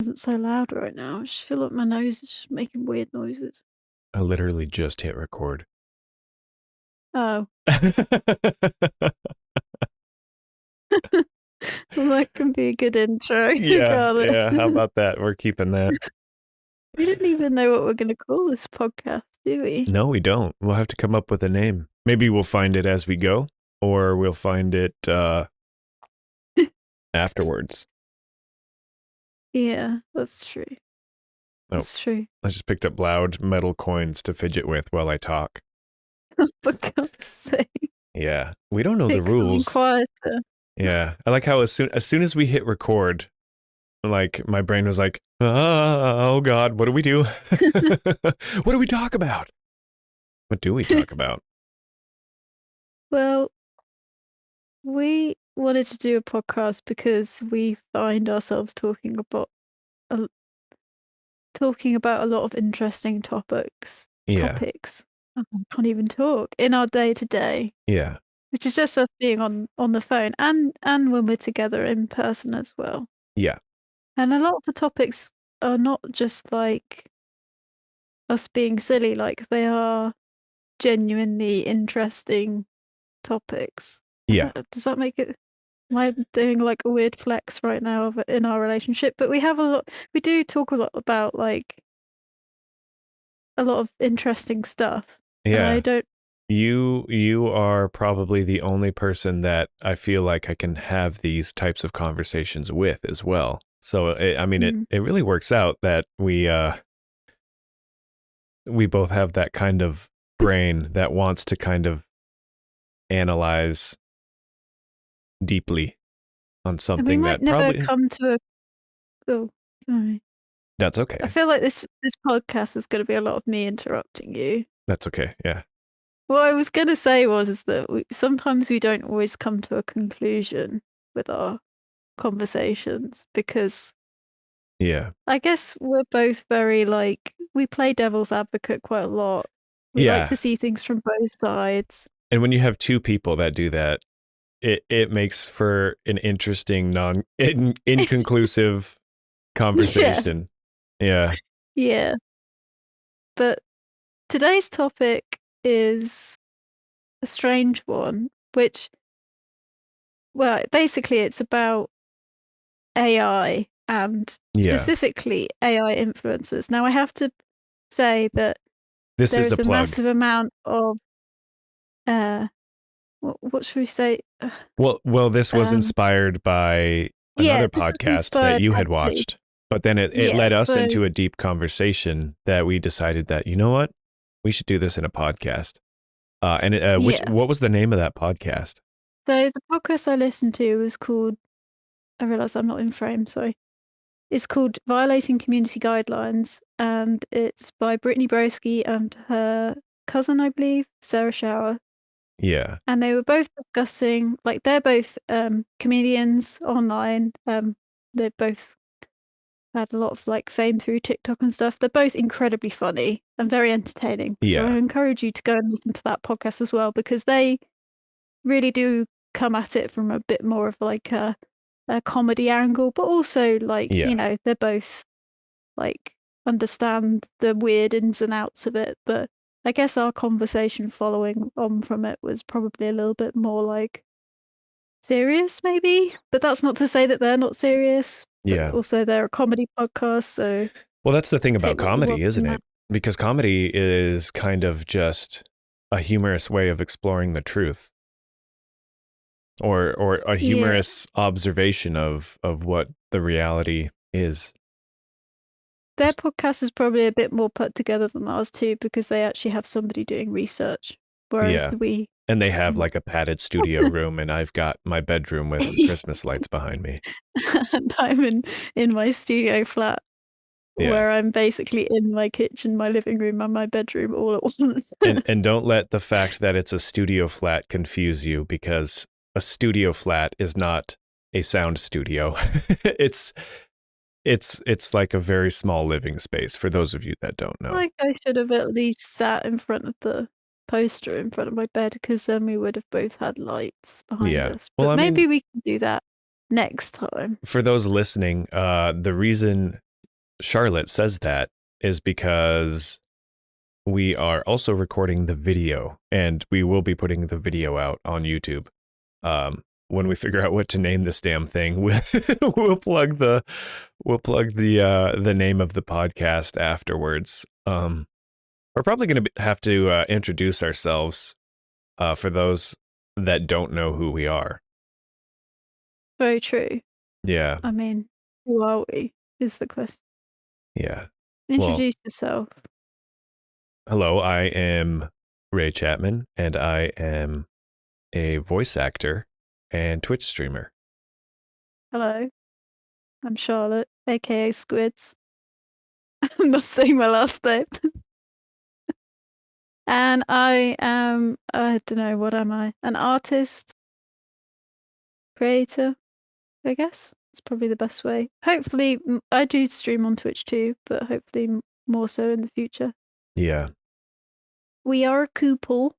Isn't so loud right now. I just feel like my nose is just making weird noises. I literally just hit record. Oh, well, that can be a good intro. Yeah, Got yeah. How it. about that? We're keeping that. We didn't even know what we're going to call this podcast, do we? No, we don't. We'll have to come up with a name. Maybe we'll find it as we go, or we'll find it afterwards. Yeah, that's true. Oh, That's true. I just picked up loud metal coins to fidget with while I talk. For God's sake, Yeah, we don't know the pick something rules. quieter. Yeah, I like how as soon as we hit record, like my brain was like, oh God, what do we do? What do we talk about? What do we talk about? Well, we wanted to do a podcast because we find ourselves a, talking about a lot of interesting topics. Yeah, Topics. I can't even talk in our day to day. yeah, Which is just us being on the phone and when we're together in person as well. yeah, And a lot of the topics are not just like us being silly, like they are genuinely interesting topics. yeah, Does that make it am I doing like a weird flex right now of in our relationship? But we do talk a lot about like a lot of interesting stuff. And I yeah. don't You are probably the only person that I feel like I can have these types of conversations with as well. So I mean, it mm, it really works out that we both have that kind of brain that wants to kind of analyze deeply on and we something might that never probably come to a oh, sorry. that's I okay. feel like this podcast is gonna be a lot of me interrupting you. That's okay. Yeah. What I was gonna say was is that sometimes we don't always come to a conclusion with our conversations because Yeah. I guess we're both very like we play devil's advocate quite a lot. We like Yeah. to see things from both sides. And when you have two people that do that, it makes for an interesting inconclusive Yeah, conversation. Yeah. yeah. But today's topic is a strange one, which well, basically it's about AI and Yeah. specifically AI influencers. Now, I have to say that This there is a is a plug. massive amount of uh, what should we say? Well, this was Um, inspired by yeah, another this was podcast that inspired you had heavily. watched, but then it Yeah, led us so into a deep conversation that we decided that, you know what? We should do this in a podcast. yeah, what was the name of that podcast? so the podcast I listened to was called. I realize I'm not in frame. Sorry. It's called Violating Community Guidelines, and it's by Brittany Broski and her cousin, I believe, Sarah Shower. Yeah. And they were both discussing like, they're both, comedians online, they both had a lot of, like, fame through TikTok and stuff. They're both incredibly funny and very entertaining, so I Yeah. encourage you to go and listen to that podcast as well because they really do come at it from a bit more of, like, a comedy angle, but also, like, Yeah. they're both, like, understand the weird ins and outs of it, but I guess our conversation following on from it was probably a little bit more, like, serious maybe? But that's not to say that they're not serious, but Yeah. also they're a comedy podcast, so Well, that's the thing take about what you want comedy, isn't from that. it? Because comedy is kind of just a humorous way of exploring the truth, or a Yeah. humorous observation of what the reality is. Their podcast is probably a bit more put together than ours too, because they actually have somebody doing research, whereas Yeah. we And they have like a padded studio room, and I've got my bedroom with Christmas lights behind me. and I'm in my studio flat Yeah. where I'm basically in my kitchen, my living room, and my bedroom all at once. And don't let the fact that it's a studio flat confuse you, because a studio flat is not a sound studio. it's it's like a very small living space for those of you that don't know. Like, I should have at least sat in front of the poster in front of my bed, because then we would have both had lights behind Yeah. us, Well, but I mean, maybe we can do that next time. for those listening, the reason Charlotte says that is because we are also recording the video, and we will be putting the video out on YouTube. When we figure out what to name this damn thing, we'll plug the name of the podcast afterwards. We're probably going to have to introduce ourselves for those that don't know who we are. Very true. Yeah. I mean, who are we? Is the question. Yeah. Introduce yourself. Hello, I am Ray Chapman, and I am a voice actor and Twitch streamer. Hello, I'm Charlotte, aka Squids. I'm not saying my last name. And I am, I don't know, what am I? An artist, creator, I guess. It's probably the best way. Hopefully, I do stream on Twitch too, but hopefully more so in the future. Yeah. We are a couple.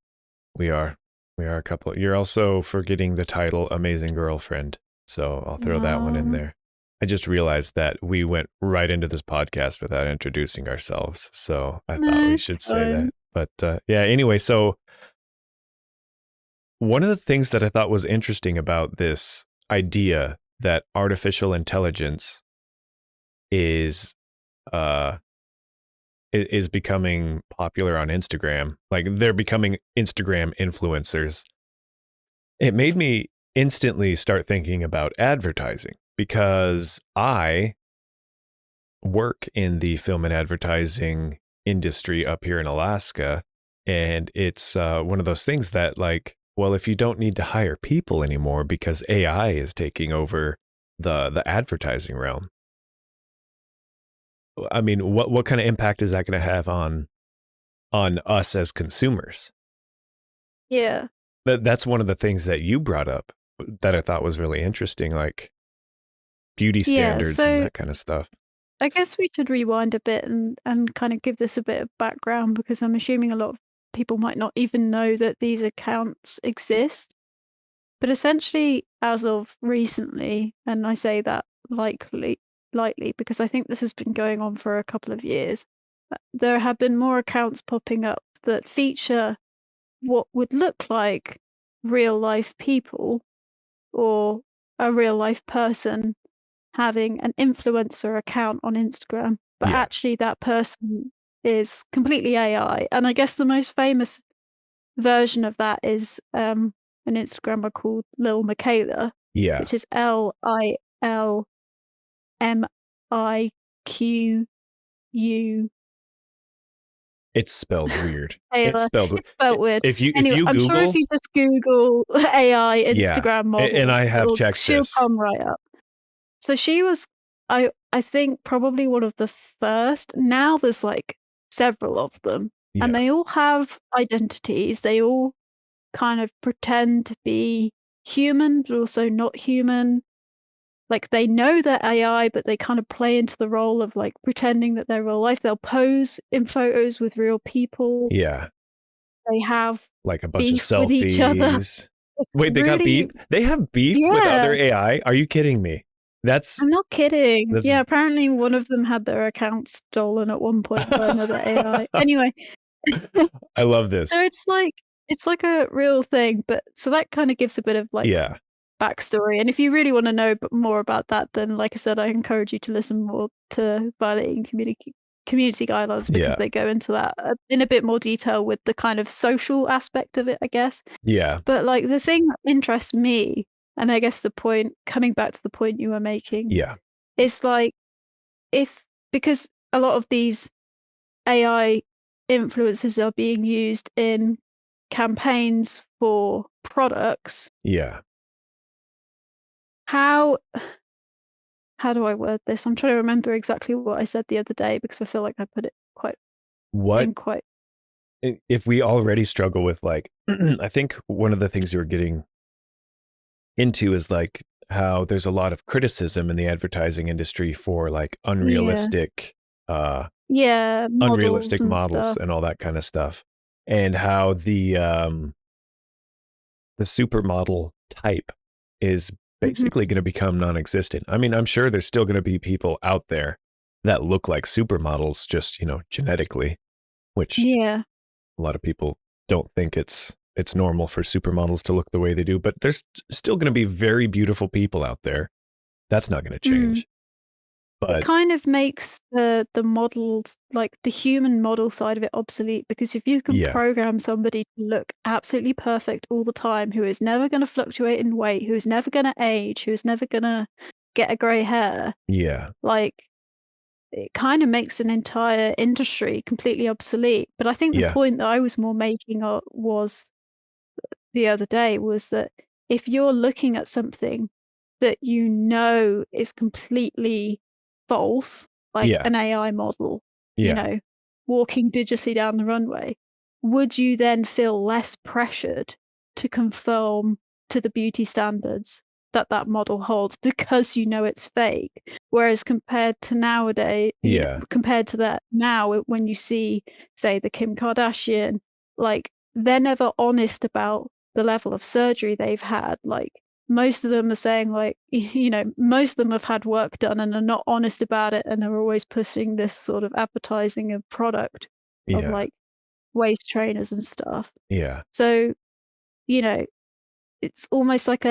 We are a couple. You're also forgetting the title Amazing Girlfriend, so I'll throw that one in there. I just realized that we went right into this podcast without introducing ourselves, so I thought we should say that. But yeah, anyway, so one of the things that I thought was interesting about this idea that artificial intelligence is becoming popular on Instagram, like they're becoming Instagram influencers, it made me instantly start thinking about advertising, because I work in the film and advertising industry up here in Alaska, and it's one of those things that, like, well, if you don't need to hire people anymore because AI is taking over the advertising realm, I mean, what kind of impact is that going to have on us as consumers? Yeah. That's one of the things that you brought up that I thought was really interesting, like beauty standards and that kind of stuff. I guess we should rewind a bit and kind of give this a bit of background, because I'm assuming a lot of people might not even know that these accounts exist. But essentially, as of recently, and I say that lightly because I think this has been going on for a couple of years, there have been more accounts popping up that feature what would look like real life people or a real life person having an influencer account on Instagram, but actually that person is completely AI. And I guess the most famous version of that is an Instagrammer called Lil Miquela, which is LILMIQU. It's spelled weird. It's spelled weird. If you Anyway, I'm sure if you just Google AI Instagram model, and I have checked she'll this. come right up. So she was, I think, probably one of the first. Now there's like several of them, and they all have identities. They all kind of pretend to be human, but also not human. Like, they know they're AI, but they kind of play into the role of like pretending that they're real life. They'll pose in photos with real people. Yeah. They have like a bunch of selfies with each other. Wait, they got beef? They have beef with other AI? Are you kidding me? I'm not kidding. Yeah, apparently one of them had their account stolen at one point by another AI. Anyway. I love this. So it's like a real thing, but so that kind of gives a bit of like backstory. And if you really want to know more about that, then like I said, I encourage you to listen more to Violating Community Guidelines, because they go into that in a bit more detail with the kind of social aspect of it, I guess. Yeah. But like the thing that interests me, and I guess the point, coming back to the point you were making, is like, because a lot of these AI influencers are being used in campaigns for products. Yeah. How do I word this? I'm trying to remember exactly what I said the other day, because I feel like I put it quite. If we already struggle with, like, I think one of the things you were getting into is like how there's a lot of criticism in the advertising industry for like unrealistic unrealistic models and all that kind of stuff, and how the supermodel type is basically going to become non-existent. I mean, I'm sure there's still going to be people out there that look like supermodels just, genetically, which Yeah. a lot of people don't think it's normal for supermodels to look the way they do, but there's still going to be very beautiful people out there. That's not going to Mm. change. It But kind of makes the models, like the human model side of it, obsolete, because if you can yeah, program somebody to look absolutely perfect all the time, who is never going to fluctuate in weight, who is never going to age, who is never going to get a grey hair, yeah, like it kind of makes an entire industry completely obsolete. But I think the yeah, point that I was more making was the other day was that if you're looking at something that you know is completely false, like yeah, an AI model, you yeah, know, walking digitally down the runway, would you then feel less pressured to conform to the beauty standards that that model holds because you know it's fake? Whereas compared to nowadays, yeah, compared to that now, when you see, say, the Kim Kardashian, like they're never honest about the level of surgery they've had. Like most of them are saying like, most of them have had work done and are not honest about it and are always pushing this sort of advertising of product of yeah, like waist trainers and stuff. yeah, So, you know, it's almost like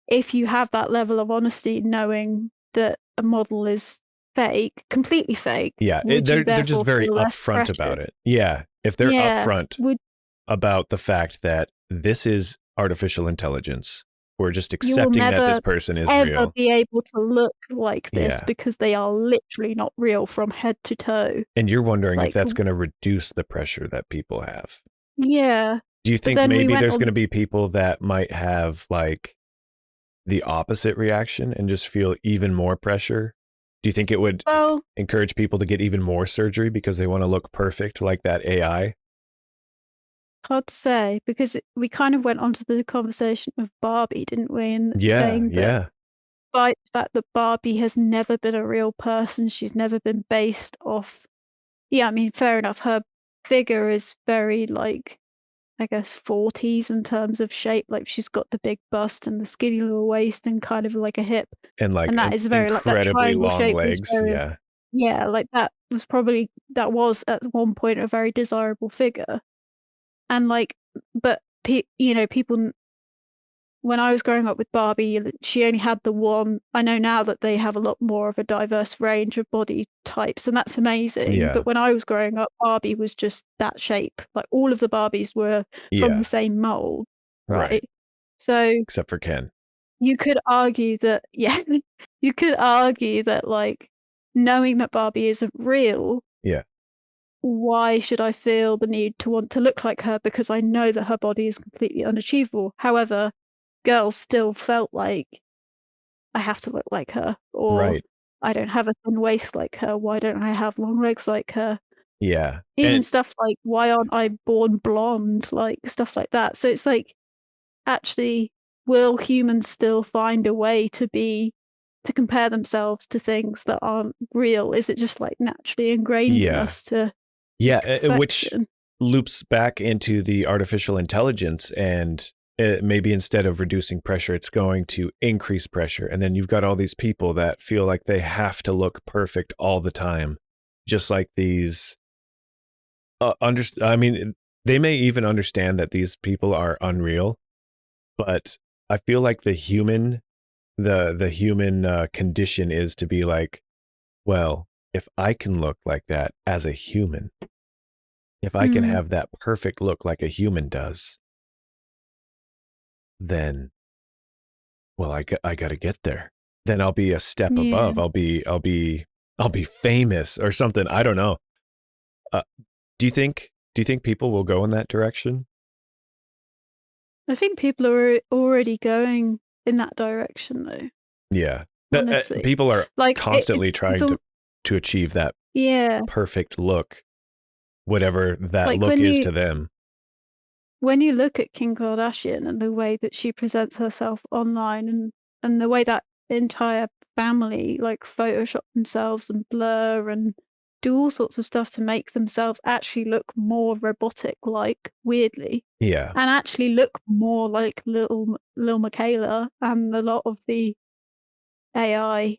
if you have that level of honesty knowing that a model is fake, completely fake, yeah. would you They're just therefore very feel less upfront about pressured? it. Yeah, if they're Yeah. upfront Would about the fact that this is artificial intelligence, we're just you will accepting that this never person is ever real. be able to look like this Yeah, because they are literally not real from head to toe. and you're wondering if Like, that's going to reduce the pressure that people have. yeah, Do you but think then we maybe went there's on. going to be people that might have like the opposite reaction and just feel even more pressure? Do you think it would Well, encourage people to get even more surgery because they want to look perfect like that AI? hard to say because we kind of went on to the conversation of Barbie, didn't we? And Yeah, saying that yeah, despite the fact that Barbie has never been a real person, she's never been based off. Yeah, I mean, fair enough. Her figure is very like, I guess, 40s in terms of shape. Like she's got the big bust and the skinny little waist and kind of like a hip. and like And that is very like that incredibly triangle long shape was legs. very, Yeah, yeah, like that was at one point a very desirable figure. And like, but people when I was growing up with Barbie, she only had the one. I know now that they have a lot more of a diverse range of body types, and that's amazing. yeah, But when I was growing up, Barbie was just that shape. Like all of the Barbies were from the yeah, same mold, right. right? So Except for Ken. you could argue that, yeah, you could argue that, like, knowing that Barbie isn't real, Yeah, why should I feel the need to want to look like her because I know that her body is completely unachievable? However, girls still felt like I have to look like her, or right. I don't have a thin waist like her. Why don't I have long legs like her? Yeah, Even and stuff like, why aren't I born blonde? Like stuff like that. So it's like, actually, will humans still find a way to compare themselves to things that aren't real? Is it just like naturally ingrained in yeah, us to yeah, seek which perfection? loops back into the artificial intelligence and maybe instead of reducing pressure, it's going to increase pressure. And then you've got all these people that feel like they have to look perfect all the time, just like these. I mean, they may even understand that these people are unreal, but I feel like the human condition is to be like, well, if I can look like that as a human, if I can Mm, have that perfect look like a human does, then well, I got to get there. Then I'll be a step yeah. above. I'll be famous or something. I don't know. Uh, do you think people will go in that direction? I think people are already going in that direction though, Yeah. honestly. People are Like constantly it's trying all, to achieve that yeah. perfect look, whatever that Like look is to them. when you look at Kim Kardashian and the way that she presents herself online, and the way that entire family like Photoshop themselves and blur and do all sorts of stuff to make themselves actually look more robotic like, weirdly, Yeah. and actually look more like little Michaela and a lot of the AI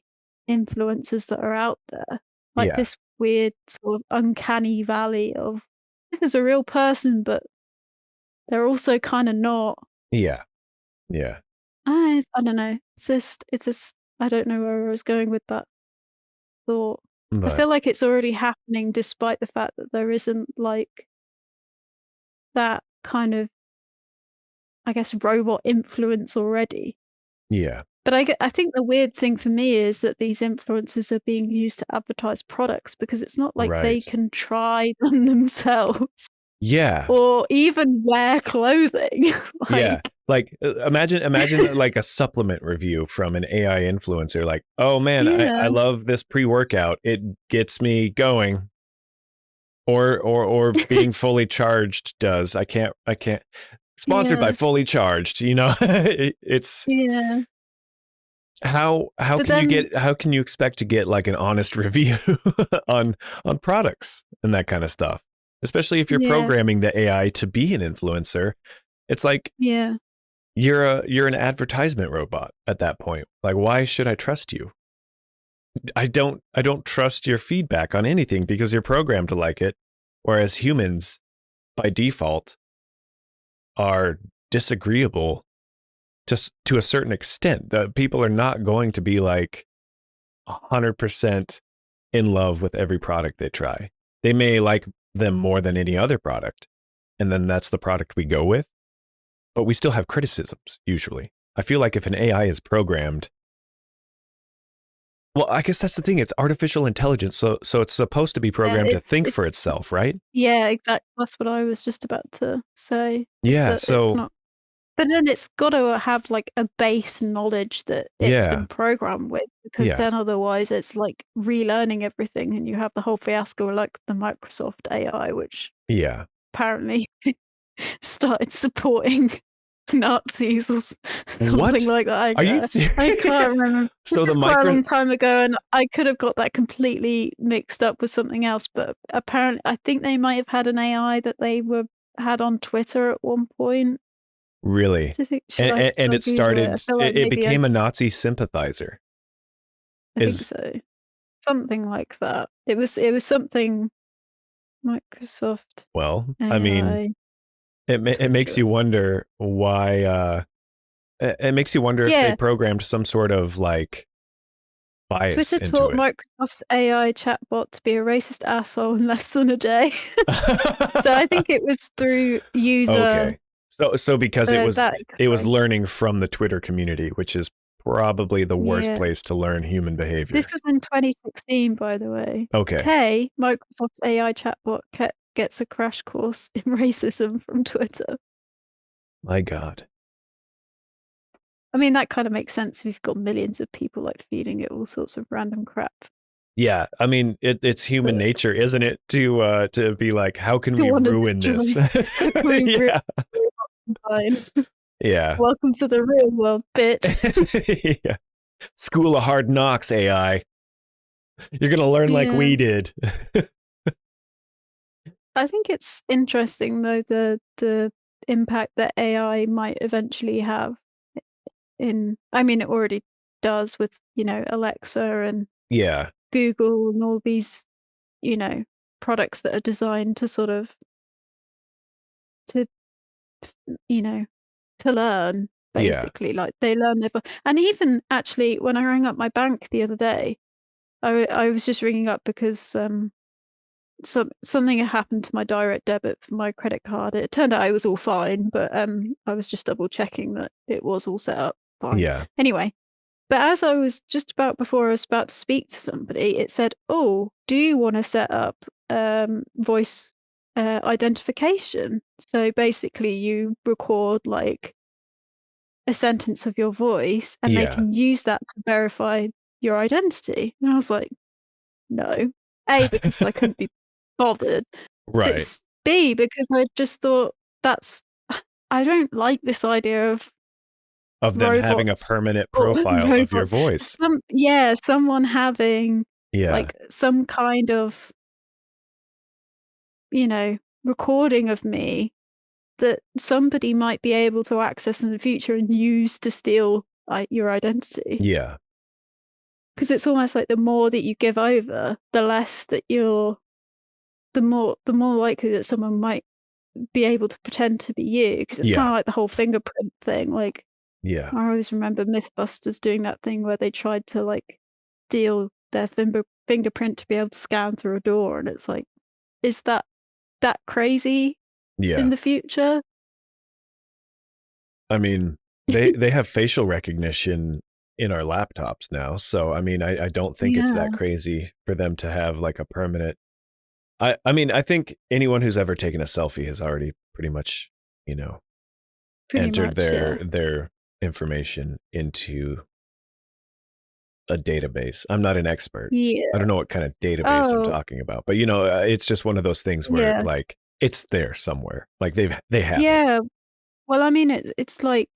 influencers that are out there. Like Yeah. this weird sort of uncanny valley of this is a real person, but they're also kind of not. Yeah. Yeah. I don't know. It's just I don't know where I was going with that thought. I But feel like it's already happening despite the fact that there isn't like that kind of, I guess, robot influence already. yeah. But I think the weird thing for me is that these influencers are being used to advertise products because it's not like they Right. can try them themselves Yeah. or even wear clothing. Yeah. Like, Like imagine like a supplement review from an AI influencer like, "Oh man, I yeah, love this pre-workout. It gets me going." Or being fully charged does. I can't sponsored by yeah, Fully Charged, it's yeah. how But can you then, get how can you expect to get like an honest review on products and that kind of stuff? Especially if you're yeah, programming the AI to be an influencer. It's like yeah, you're an advertisement robot at that point. Like why should I trust you? I don't trust your feedback on anything because you're programmed to like it. Whereas humans by default are disagreeable to a certain extent. That people are not going to be like 100% in love with every product they try. They may like them more than any other product, and then that's the product we go with. But we still have criticisms usually. I feel like if an AI is programmed, well, I guess that's the thing. It's artificial intelligence, so it's supposed to be yeah. programmed to think It's for itself, right? yeah, exactly. That's what I was just about to say. Is Yeah. that it's So not. But then it's gotta have, like, a base knowledge that it's yeah, been programmed with, because yeah, then otherwise it's like relearning everything, and you have the whole fiasco like the Microsoft AI, which yeah. apparently started supporting Nazis or something What? like that. Are you I serious? can't remember. This So the is quite a micro long time ago, and I could have got that completely mixed up with something else, but apparently I think they might have had an AI that they were had on Twitter at one point. really, Do you think and should I it Google it? I started. feel like It maybe became a Nazi sympathizer. I think Is so. Something like that. It was something Microsoft well, I mean, AI it makes Twitter. you wonder why. It makes you wonder if they Yeah, programmed some sort of like bias Twitter into taught it. Microsoft's AI chatbot to be a racist asshole in less than a day. So I think it was through user Okay, so because that it was explains. learning from the Twitter community, which is probably the worst Yeah. place to learn human This behavior. was in 2016, by the way. Okay, Hey, Microsoft's AI chatbot gets a crash course in racism from Twitter. my God. I mean, that kind of makes sense if you've got millions of people, like, feeding it all sorts of random crap, Yeah, I mean, it's human but nature, isn't it, to be like, how can to we wanna ruin destroy this? we really Yeah, fine. yeah, Welcome to the real world, bitch. yeah. School of Hard Knocks, AI. You're gonna learn like Yeah. we did. I think it's interesting, though, the impact that AI might eventually have in I mean, it already does with, Alexa and Yeah, Google and all these, you know, products that are designed to sort of to, you know, to learn, yeah, basically, like, they learn their and even actually, when I rang up my bank the other day, I was just ringing up because, something had happened to my direct debit for my credit card. It turned out it was all fine, but, I was just double checking that it was all set up fine. yeah, Anyway, but as I was just about before I was about to speak to somebody, it said, "Oh, do you wanna set up, voice, identification?" So, basically, you record, like, a sentence of your voice, and they yeah. can use that to verify your identity. And I was like, "No." A, because I couldn't be bothered, but Right. B, because I just thought that's I don't like this idea of Of them having a robots permanent or profile of your robots voice. someone having, Yeah, like, some kind of, you know, recording of me that somebody might be able to access in the future and use to steal, your identity. yeah. because it's almost like the more that you give over, the less that the more likely that someone might be able to pretend to be you, because it's kind Yeah. of like the whole fingerprint thing. Like, Yeah. I always remember Mythbusters doing that thing where they tried to like steal their fingerprint to be able to scan through a door, and it's like, is that crazy in Yeah. the future? I mean, they have facial recognition in our laptops now. So I mean, I don't think it's Yeah, that crazy for them to have like a permanent. I mean, I think anyone who's ever taken a selfie has already pretty much, you know, pretty entered much. Yeah, their information into a database. I'm not an expert. I yeah. don't know what kind of database I'm Oh, talking about, but it's just one of those things where yeah, like it's there somewhere. Like they have it. yeah. Well, I mean, it's like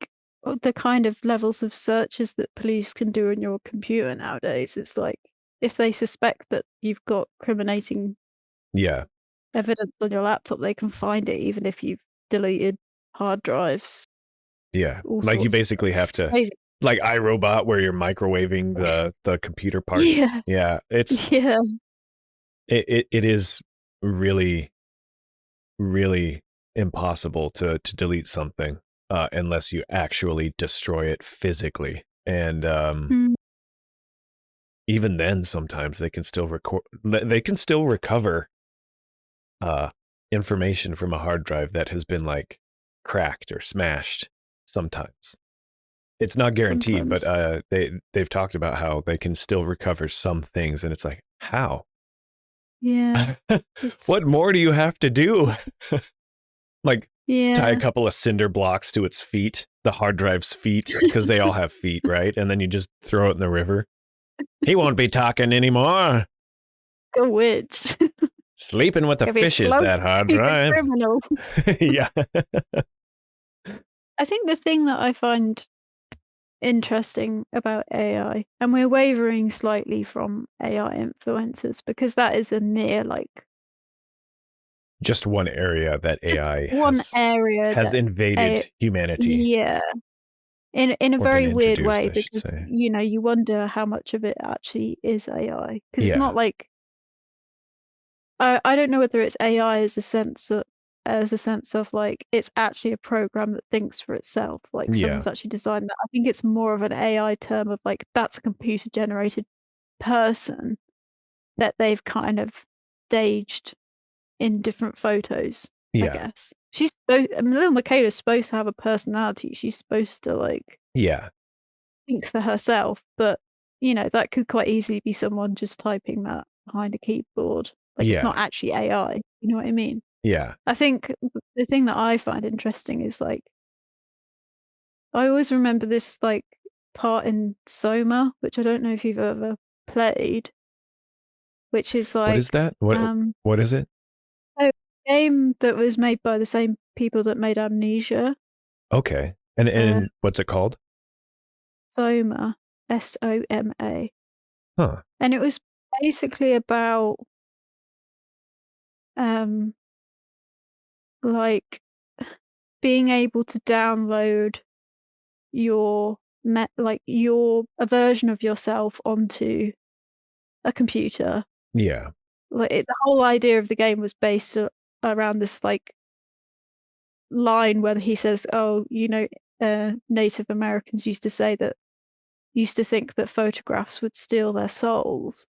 the kind of levels of searches that police can do on your computer nowadays. It's like if they suspect that you've got criminating Yeah. evidence on your laptop, they can find it even if you've deleted hard drives, Yeah. all Like you sorts of basically stuff. have It's to crazy. like iRobot where you're microwaving the computer parts. Yeah, Yeah. yeah, It is really, really impossible to delete something unless you actually destroy it physically. And mm, even then sometimes they can still recover uh information from a hard drive that has been like cracked or smashed sometimes. It's not guaranteed, but sometimes. they've talked about how they can still recover some things, and it's like, how? Yeah, just What more do you have to do? Like tie a yeah. couple of cinder blocks to its feet, the hard drive's feet, because they all have feet, right? And then you just throw it in the river. He won't be talking anymore. Go witch. Sleeping with the If he fishes, floats, that hard he's a drive. criminal. Yeah. I think the thing that I find interesting about AI, and we're wavering slightly from AI influencers because that is a mere like Just one area that just AI one area has that a invaded humanity, yeah, in a or been very weird introduced, way I should because say. you wonder how much of it actually is AI because it's Yeah. not like I don't know whether it's AI as a sense of like it's actually a program that thinks for itself, like Yeah. someone's actually designed that. I think it's more of an AI term of like that's a computer generated person that they've kind of staged in different photos, I Yeah. guess. I mean, Little Michaela's supposed to have a personality. She's supposed to like Yeah. think for herself, but that could quite easily be someone just typing that behind a keyboard. Like it's not Yeah. actually AI. You know what I mean? Yeah. I think the thing that I find interesting is like I always remember this like part in Soma, which I don't know if you've ever played, which is What is like that? What is it? a game that was made by the same people that made Amnesia. Okay. Uh, And what's it called? Soma, Soma, Huh. and it was basically about um like being able to download your a version of yourself onto a computer. Yeah. The whole idea of the game was based around this like line where he says, "Oh, Native Americans used to think that photographs would steal their souls,"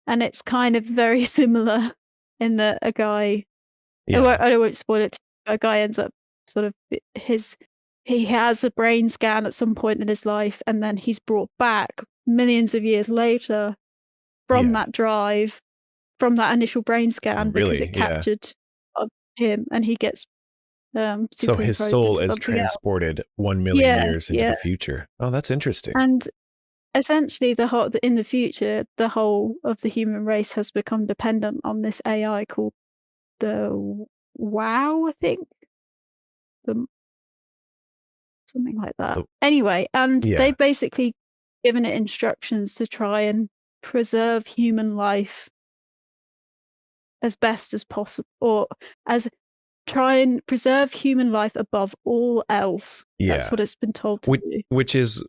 and it's kind of very similar in that a guy. Yeah. I won't spoil it. A guy ends up sort of he has a brain scan at some point in his life, and then he's brought back millions of years later from Yeah. that drive, from that initial brain scan because Really? it Yeah. captured of him, and he gets So his superimposed soul into is something else. transported 1 million Yeah, years into yeah, the future. Oh, that's interesting. and essentially in the future, the whole of the human race has become dependent on this AI called the WoW, I think. The Something like that. The, Anyway, and yeah. they've basically given it instructions to try and preserve human life as best as possible, or as try and preserve human life above all else. That's Yeah. what it's been told to Which do. which is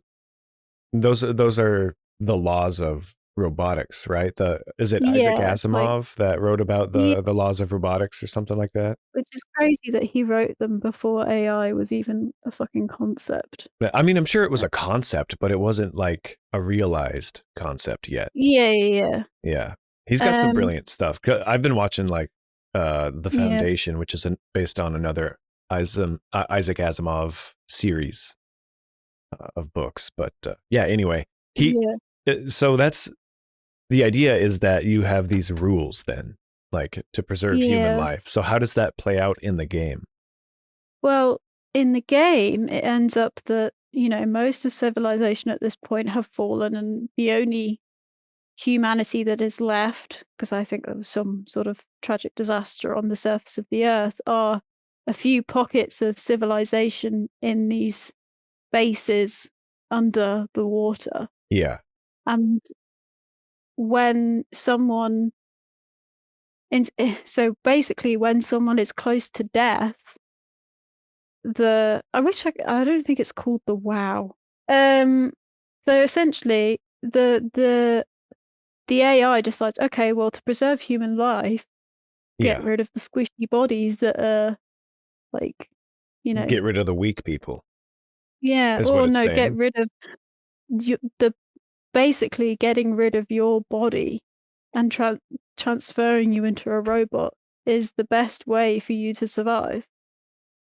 those are the laws of robotics, right? Is it Isaac Yeah, like Asimov that wrote about yeah, the laws of robotics or something like that? which is crazy that he wrote them before AI was even a fucking concept. I mean, I'm sure it was a concept, but it wasn't like a realized concept yet. Yeah, yeah, Yeah. He's got yeah. some brilliant stuff. I've been watching like The Yeah, Foundation, which is based on another Isaac Asimov series of books. But yeah, anyway, he yeah, so that's the idea, is that you have these rules then, like to preserve human yeah. life. So how does that play out in the game? Well, in the game, it ends up that, most of civilization at this point have fallen, and the only humanity that is left, because I think there was some sort of tragic disaster on the surface of the earth, are a few pockets of civilization in these bases under the water. Yeah. And when someone, so basically, when someone is close to death, I don't think it's called the WoW. Um, so essentially, the AI decides, okay, well, to preserve human life, get Yeah. rid of the squishy bodies that are like, you know, Get rid of the weak people yeah, is what or it's no, get saying. rid of the basically getting rid of your body and transferring you into a robot is the best way for you to survive.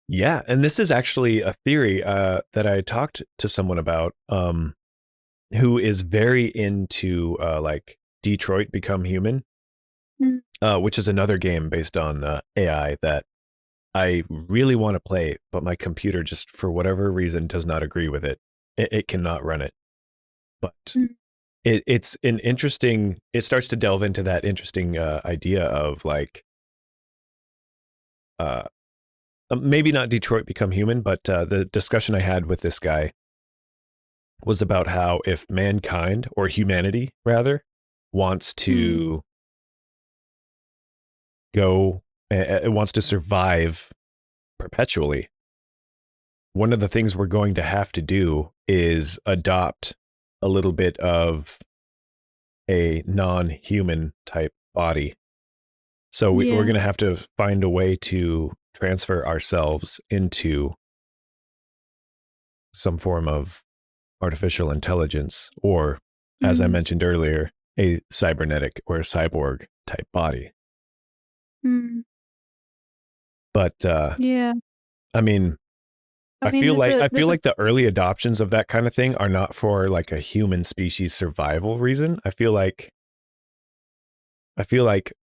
Yeah, and this is actually a theory that I talked to someone about, who is very into like Detroit Become Human, Mm. which is another game based on AI that I really want to play, but my computer just for whatever reason does not agree with it. It cannot run it. But Mm. it's an interesting. It starts to delve into that interesting idea of like uh, maybe not Detroit Become Human, but the discussion I had with this guy was about how if mankind, or humanity rather, wants Mm. to go, it wants to survive perpetually, one of the things we're going to have to do is adopt a little bit of a non-human type body. So we're Yeah. going to have to find a way to transfer ourselves into some form of artificial intelligence, or, as I Mm. mentioned earlier, a cybernetic or a cyborg type body. Mm. But Yeah. I mean, I mean, I feel there's a like the early adoptions of that kind of thing are not for like a human species survival reason. I feel like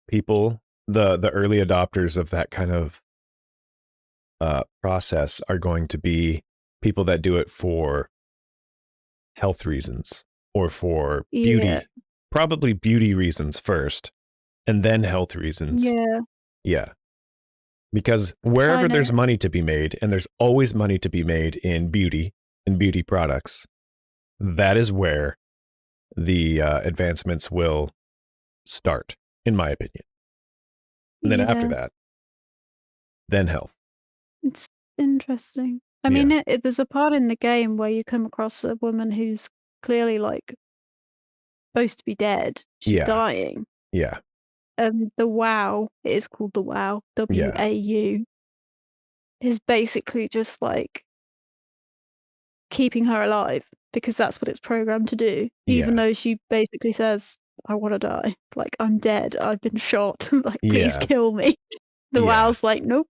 people, the early adopters of that kind of process, are going to be people that do it for health reasons or for yeah, beauty, probably beauty reasons first, and then health reasons. yeah. Yeah. Because It's wherever kinda there's money to be made, and there's always money to be made in beauty and beauty products, that is where the advancements will start, in my opinion. And then after yeah, that, then health. it's interesting. I Yeah. mean, there's a part in the game where you come across a woman who's clearly, like, supposed to be dead. She's Yeah. dying, Yeah. and the WoW, it is called the WoW, Yeah. WAU, is basically just, like, keeping her alive because that's what it's programmed to do, even Yeah. though she basically says, "I wanna die. Like, I'm dead. I've been shot. Like, please Yeah. kill me." The Yeah. WoW's like, "Nope,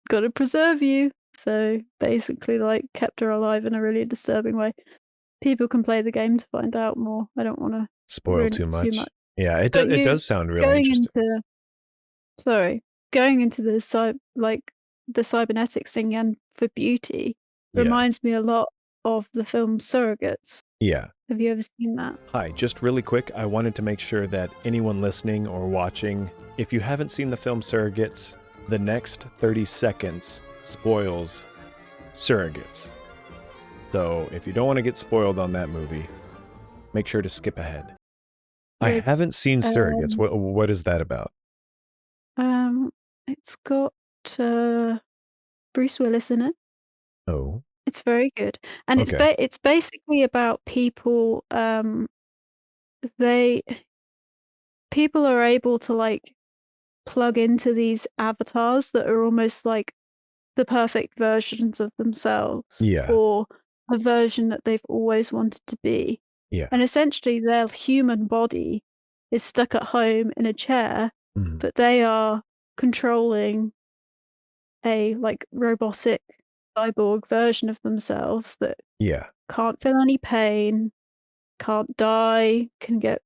gotta preserve you." So, basically, like, kept her alive in a really disturbing way. People can play the game to find out more. I don't wanna Spoil ruin too it too much. much. Yeah. But It you does sound really going interesting. into sorry, going into the cybernetics thing and for beauty Yeah. reminds me a lot of the film Surrogates. Yeah. Have you ever seen that? Hi, just really quick, I wanted to make sure that anyone listening or watching, if you haven't seen the film Surrogates, the next 30 seconds spoils Surrogates. So if you don't want to get spoiled on that movie, make sure to skip ahead. I With, haven't seen Surrogates. um What is that about? um, it's got, Bruce Willis in it. Oh, It's very good, and okay. it's basically about people, they people are able to like plug into these avatars that are almost like the perfect versions of themselves Yeah. or a version that they've always wanted to be. Yeah. And essentially, their human body is stuck at home in a chair, Mhm. but they are controlling a like robotic cyborg version of themselves that Yeah. can't feel any pain, can't die, can get,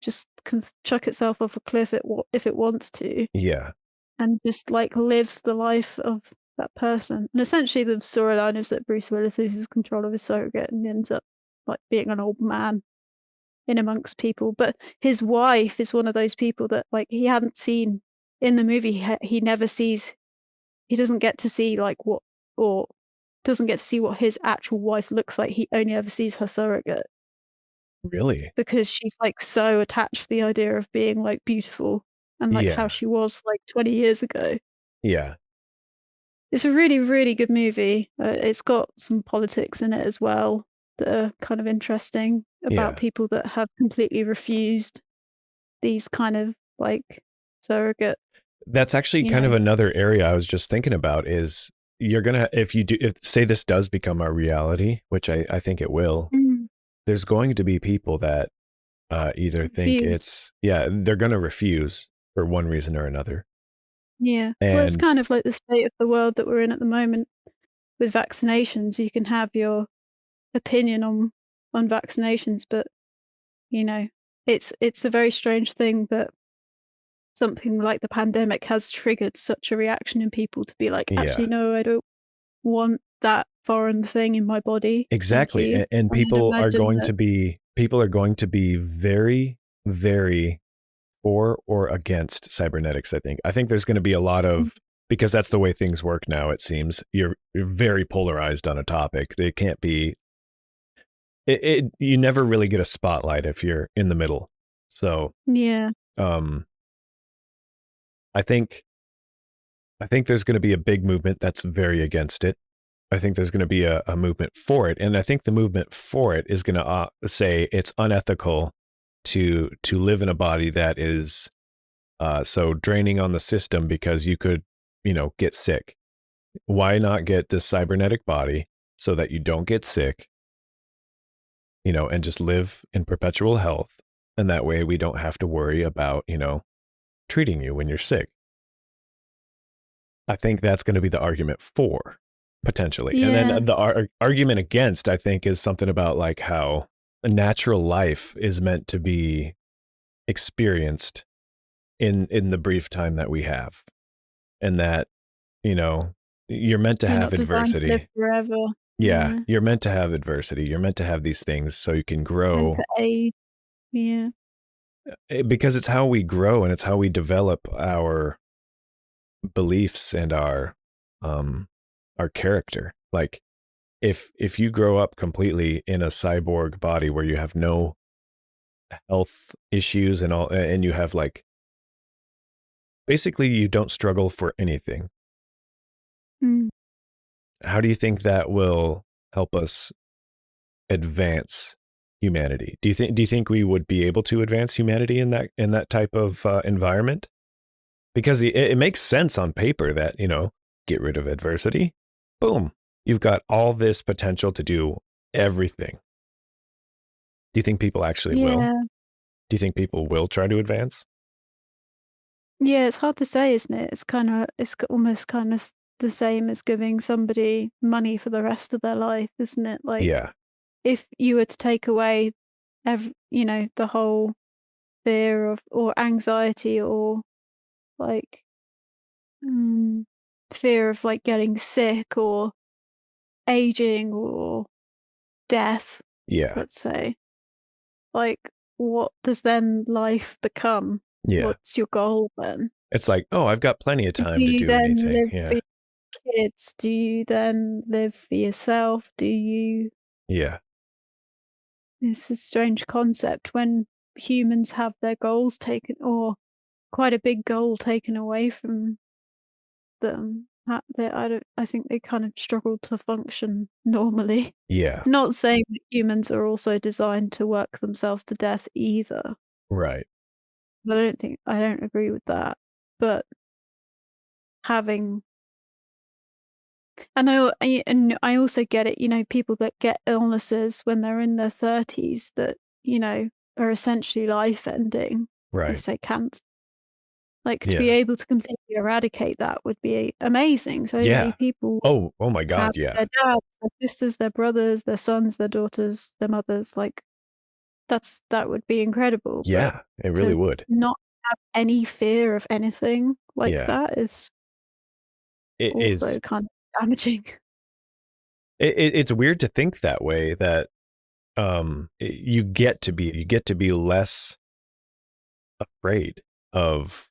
just can chuck itself off a cliff if it wants to, Yeah. and just like lives the life of that person. And essentially, the storyline is that Bruce Willis loses control of his surrogate and ends up like being an old man in amongst people. But his wife is one of those people that like he hadn't seen in the movie. He never sees. He doesn't get to see like what or doesn't get to see what his actual wife looks like. He only ever sees her surrogate Really? because she's like so attached to the idea of being like beautiful and like how Yeah. she was like 20 years ago. Yeah. It's a really, really good movie. It's got some politics in it as well that are kind of interesting about Yeah. people that have completely refused these kind of like surrogate, That's actually you kind of know. another area I was just thinking about is you're gonna if say this does become our reality, which I think it will, Mm. there's going to be people that either think Refused. it's they're gonna refuse for one reason or another. Yeah. Well, it's And kind of like the state of the world that we're in at the moment with vaccinations. You can have your opinion on vaccinations, but you know, it's a very strange thing that something like the pandemic has triggered such a reaction in people to be like, yeah, actually, no, I don't want that foreign thing in my body. Thank exactly. you. And And then imagine that. people are going to be very, very for or against cybernetics, I think there's going to be a lot Mm. of because that's the way things work now, it seems. You're very polarized on a topic. They can't be you never really get a spotlight if you're in the middle. So, Yeah. um I think there's going to be a big movement that's very against it. I think there's going to be a movement for it, and I think the movement for it is going to say it's unethical to live in a body that is so draining on the system because you could, get sick. Why not get this cybernetic body so that you don't get sick, and just live in perpetual health, and that way we don't have to worry about, treating you when you're sick. I think that's going to be the argument for potentially. And Yeah. then the argument against, I think, is something about like how a natural life is meant to be experienced in the brief time that we have. And that, you know, you're meant to You're have not designed to live adversity. forever. Yeah, Yeah. you're meant to have adversity. You're meant to have these things so you can And to grow age. Yeah. because it's how we grow and it's how we develop our beliefs and our character. Like if you grow up completely in a cyborg body where you have no health issues and all and you have like basically you don't struggle for anything, Mm. how do you think that will help us advance humanity? Do you think we would be able to advance humanity in that type of environment? Because it makes sense on paper that, get rid of adversity, boom, you've got all this potential to do everything. Do you think people actually will? Yeah. Do you think people will try to advance? Yeah, it's hard to say, isn't it? Almost kind of the same as giving somebody money for the rest of their life, isn't it? Like Yeah. if you were to take away the whole fear of or anxiety or like mm, fear of like getting sick or aging or death, Yeah. let's say, like what does then life become? Yeah. What's your goal then? It's like, "Oh, I've got plenty of Do time to you do then anything." live for Yeah. your kids? Do you then live for yourself? Do you Yeah. It's a strange concept when humans have their goals taken or quite a big goal taken away from them. I think they kind of struggle to function normally. Yeah. Not saying that humans are also designed to work themselves to death either. Right. I don't agree with that. But having and I also get it, people that get illnesses when they're in their 30s that, are essentially life ending, let's Right. say cancer. Like, to be Yeah. able to completely eradicate that would be amazing. So many Yeah. people Oh my have God. Yeah. their dads, their sisters, their brothers, their sons, their daughters, their mothers, like, that would be incredible, but Yeah. It really to would. not have any fear of anything like Yeah. that is It is. also kind of damaging. It's weird to think that way, that you get to be less afraid of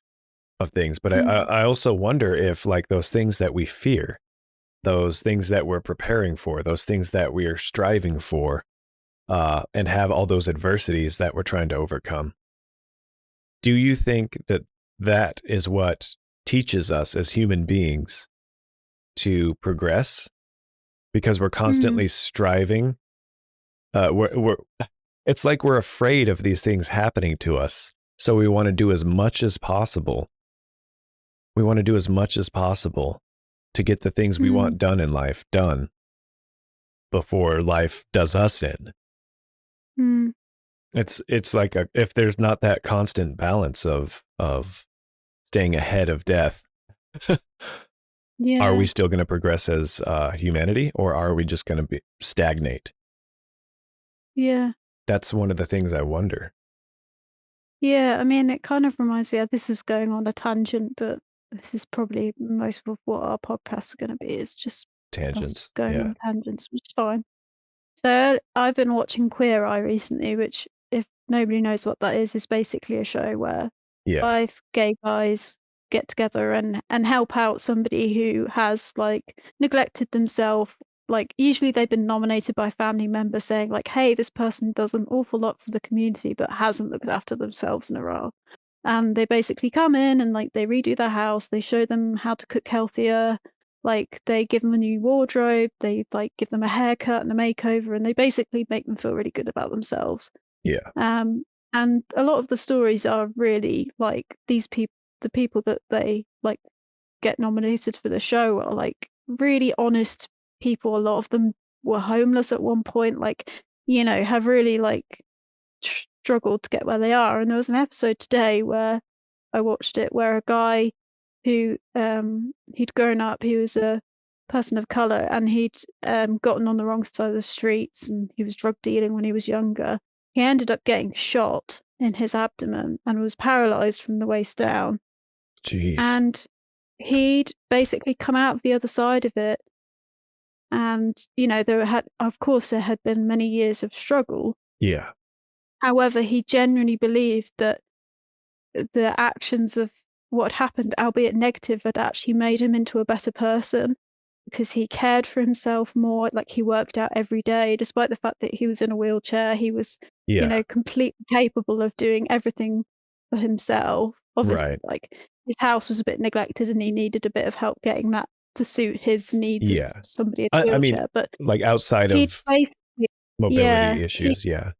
things. But Mm, I also wonder if, like, those things that we fear, those things that we're preparing for, those things that we are striving for, and have all those adversities that we're trying to overcome. Do you think that that is what teaches us as human beings to progress? Because we're mm, constantly striving. We're it's like we're afraid of these things happening to us. So we want to do as much as possible. We want to do as much as possible to get the things we mm, want done in life done before life does us in. mm. It's like, if there's not that constant balance of staying ahead of death, are we Yeah, still going to progress as humanity, or are we just going to be stagnate? yeah. That's one of the things I wonder. Yeah, I mean, it kind of reminds me this is going on a tangent, but this is probably most of what our podcasts are gonna be, is just us Tangents. going Yeah. on tangents, which is fine. So, I've been watching Queer Eye recently, which, if nobody knows what that is basically a show where Yeah. 5 gay guys get together and help out somebody who has, like, neglected themselves. Like, usually they've been nominated by family members saying, like, "Hey, this person does an awful lot for the community but hasn't looked after themselves in a while." And they basically come in and, like, they redo their house, they show them how to cook healthier, like, they give them a new wardrobe, they, like, give them a haircut and a makeover, and they basically make them feel really good about themselves. Yeah. Um, and a lot of the stories are really, like, the people that they, like, get nominated for the show are, like, really honest people. A lot of them were homeless at one point, like, have really, like, struggled to get where they are. And there was an episode today where I watched it where a guy who he'd grown up, he was a person of color, and he'd gotten on the wrong side of the streets, and he was drug dealing when he was younger. He ended up getting shot in his abdomen and was paralyzed from the waist down. Jeez. And he'd basically come out of the other side of it. And, there had been many years of struggle. Yeah. However, he genuinely believed that the actions of what happened, albeit negative, had actually made him into a better person because he cared for himself more. Like, he worked out every day, despite the fact that he was in a wheelchair. He was, Yeah. completely capable of doing everything for himself. Obviously, Right. like, his house was a bit neglected and he needed a bit of help getting that to suit his needs as Yeah. somebody in a I mean, wheelchair. But like, outside he'd of basically, mobility yeah, issues. Yeah.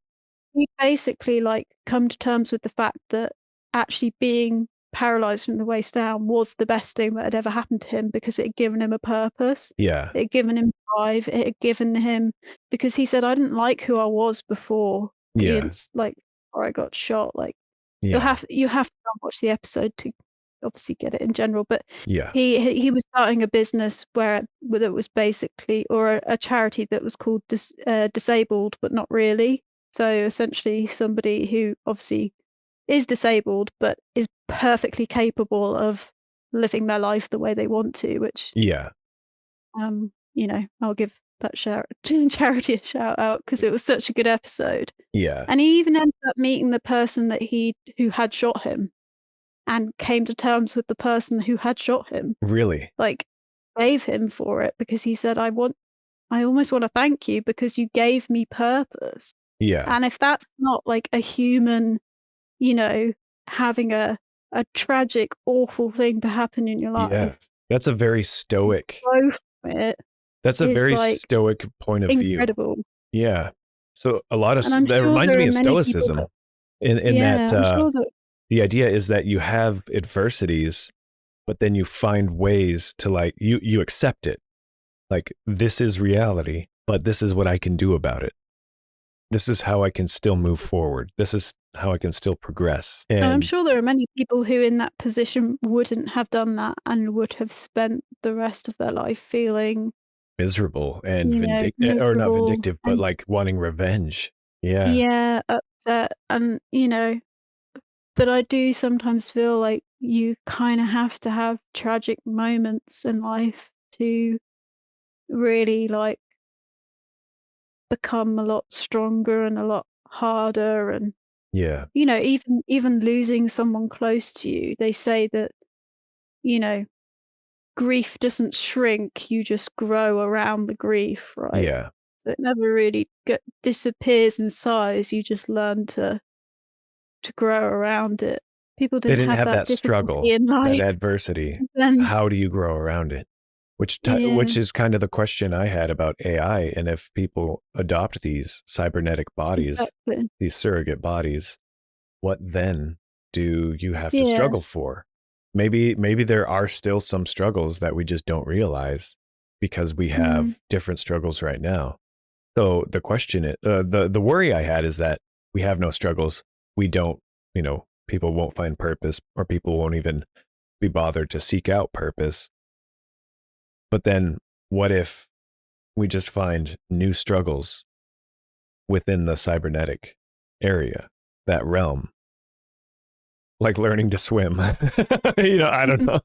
he basically, like, come to terms with the fact that actually being paralyzed from the waist down was the best thing that had ever happened to him because it had given him a purpose. Yeah. It had given him drive. It had given him, because he said, "I didn't like who I was before the Yeah. like, before I got shot." Like, Yeah. you have to go and watch the episode to obviously get it in general, but Yeah. he was starting a business where it was basically, or a charity that was called Disabled But Not Really. So, essentially somebody who obviously is disabled but is perfectly capable of living their life the way they want to, which, Yeah. I'll give that charity a shout out because it was such a good episode. Yeah. And he even ended up meeting the person who had shot him and came to terms with the person who had shot him, Really. like, gave him for it because he said, I almost wanna thank you because you gave me purpose." Yeah. And if that's not, like, a human, you know, having a tragic, awful thing to happen in your Yeah. life, That's a very stoic. Grow from it That's a is very like stoic point of view. incredible. Yeah. So a lot of And I'm that sure reminds there me are of many people that, stoicism in yeah, that I'm sure that, the idea is that you have adversities, but then you find ways to like you accept it. Like this is reality, but this is what I can do about it. This is how I can still move forward. This is how I can still progress. and I'm And sure there are many people who in that position wouldn't have done that and would have spent the rest of their life feeling, miserable and vindictive, or not miserable vindictive, but and, like wanting revenge. Yeah. yeah, upset and, but I do sometimes feel like you kinda have to have tragic moments in life to really, like, become a lot stronger and a lot harder and, Yeah. even losing someone close to you, they say that, you know, grief doesn't shrink, you just grow around the grief, right? Yeah. So it never really disappears in size, you just learn to grow around it. People They didn't didn't have have that that difficulty struggle, in that life, adversity. then How do you grow around it? yeah, Which is kind of the question I had about AI, and if people adopt these cybernetic bodies, exactly. these surrogate bodies, what then do you have to Yeah, struggle for? Maybe there are still some struggles that we just don't realize because we mm, have different struggles right now. So the question, the worry I had is that we have no struggles. We don't, people won't find purpose, or people won't even be bothered to seek out purpose. But then what if we just find new struggles within the cybernetic area, that realm, like learning to swim? I don't know.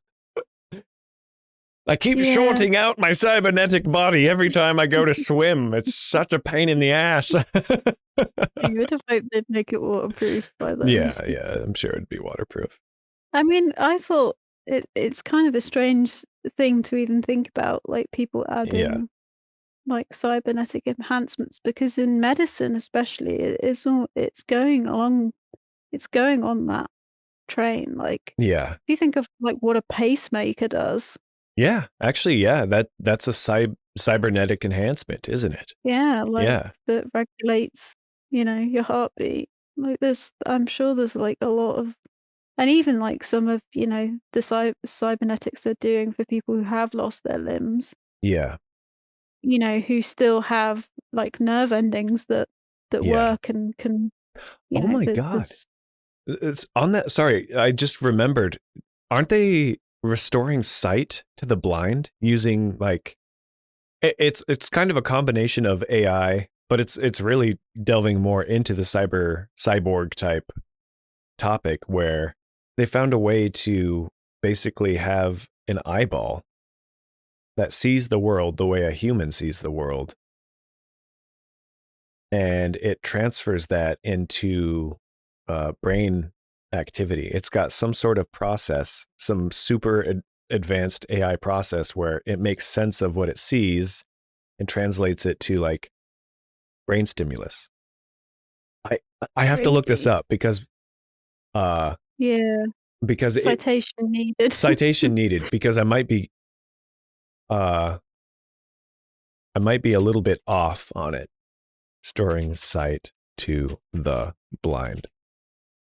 I keep yeah. shorting out my cybernetic body every time I go to swim. It's such a pain in the ass. You would have hoped they'd make it waterproof by then. Yeah, I'm sure it'd be waterproof. I mean, I thought it's kind of a strange thing to even think about, like, people Yeah, adding, like, cybernetic enhancements because in medicine especially, it's going on that train, like, yeah, if you think of, like, what a pacemaker does, yeah. Actually, yeah, that's a cybernetic enhancement, isn't it? yeah, like, Yeah, that regulates, your heartbeat, like, I'm sure there's, like, a lot of and even, like, some of, the cybernetics they're doing for people who have lost their limbs, yeah, who still have, like, nerve endings that yeah. work and can, Oh my there's God. this It's on that. Sorry, I just remembered. Aren't they restoring sight to the blind using like it's kind of a combination of AI, but it's really delving more into the cyborg type topic where they found a way to basically have an eyeball that sees the world the way a human sees the world, and it transfers that into brain activity. It's got some sort of process, some super advanced AI process where it makes sense of what it sees and translates it to like brain stimulus. I I have to look this crazy. up uh Yeah, because it citation needed. citation needed because uh I might be a little bit off on it. Storing sight to the blind.